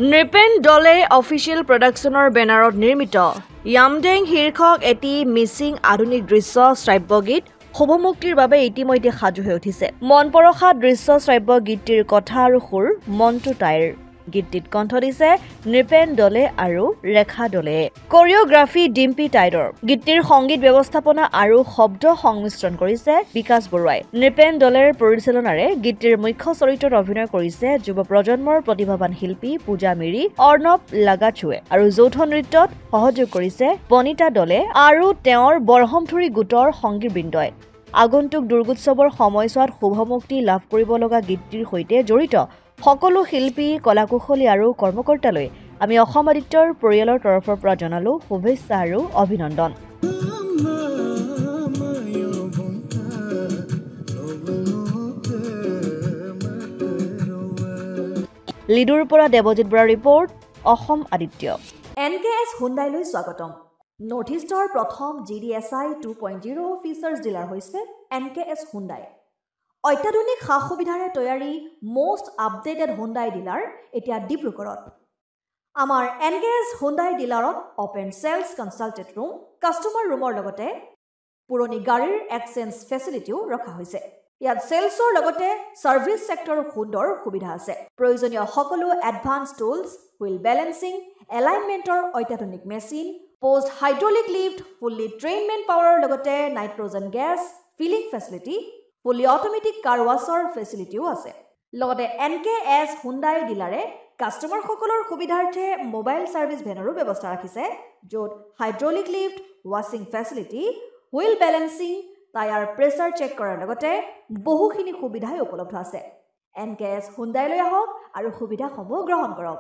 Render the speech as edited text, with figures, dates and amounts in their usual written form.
নৃপেন ডলে official প্ৰডাকশ্যনৰ বেনাৰত নিৰ্মিত য়ামডেং শীৰ্ষক এটি মিচিং আধুনিক দৃশ্য শ্ৰাব্য গীত শুভমুক্তিৰ বাবে ইতিমধ্যে সাজু হৈ উঠিছে। মনপৰশা দৃশ্য শ্ৰাব্য গীতটিৰ কথা আৰু সুৰ মন্টু তাইৰ। গীতটিত কণ্ঠ দিছে নৃপেন ডলে আৰু ৰেখা ডলে। কোৰিঅ'গ্ৰাফি ডিম্পি টাইডৰ। গীতটিৰ সংগীত ব্যৱস্থাপনা আৰু শব্দ সংমিশ্ৰণ কৰিছে বিকাশ বৰুৱাই। নৃপেন ডলেৰ পৰিচালনাৰে গীতটিৰ মুখ্য চৰিত্ৰত অভিনয় কৰিছে যুৱ প্ৰজন্মৰ প্ৰতিভাৱান শিল্পী পূজা মিৰি, অৰ্ণৱ লাগাচুৱে আৰু যৌথ নৃত্যত সহযোগ কৰিছে বনিতা ডলে আৰু তেওঁৰ বৰহমথুৰি গোটৰ সংগীতবৃন্দই। আগন্তুক দুৰ্গোৎসৱৰ সময়ছোৱাত শুভমুক্তি লাভ কৰিব লগা গীতটিৰ সৈতে জড়িত সকলো শিল্পী, কলাকুশলী আৰু কৰ্মকৰ্তালৈ আমি অসম আদিত্যৰ পৰিয়ালৰ তৰফৰ পৰা জনালো শুভেচ্ছা আৰু অভিনন্দন। লিডুৰ পৰা দেৱজিৎ বৰাৰ ৰিপৰ্ট, অসম আদিত্য। NKS হুণ্ডাইলৈ স্বাগতম। নৰ্থ ইষ্টৰ প্ৰথম GDSI 2.0 ফিচাৰ্ছ ডিলাৰ হৈছে NKS হুণ্ডাই। অত্যাধুনিক সা সুবিধাৰে তৈয়াৰী মষ্ট আপডেটেড হুণ্ডাই ডিলাৰ এতিয়া ডিব্ৰুগড়ত। আমাৰ NKS হুণ্ডাই ডিলাৰত open sales consulted room, customer ৰুমৰ লগতে পুৰণি গাড়ীৰ এক্সচেঞ্জ ফেচিলিটিও ৰখা হৈছে। ইয়াত চেলছৰ লগতে ছাৰ্ভিচ ছেক্টৰৰ সুন্দৰ সুবিধা আছে। প্ৰয়োজনীয় সকলো এডভান্স টুলছ, হুইল বেলেন্সিং, এলাইনমেণ্টৰ অত্যাধুনিক machine, post hydraulic lift, fully ট্ৰেইনমেণ্ট পাৱাৰৰ লগতে nitrogen gas filling facility, fully automatic car washer ফেচিলিটিও আছে। লগতে NKS হুণ্ডাই ডিলাৰে কাষ্টমাৰসকলৰ সুবিধাৰ্থে মোবাইল ছাৰ্ভিচ ভেনৰো ব্যৱস্থা ৰাখিছে, য'ত হাইড্ৰলিক লিফ্ট, ৱাছিং facility, wheel balancing, tyre pressure check কৰাৰ লগতে বহুখিনি সুবিধাই উপলব্ধ আছে। NKS হুণ্ডাইলৈ আহক আৰু সুবিধাসমূহ গ্ৰহণ কৰক।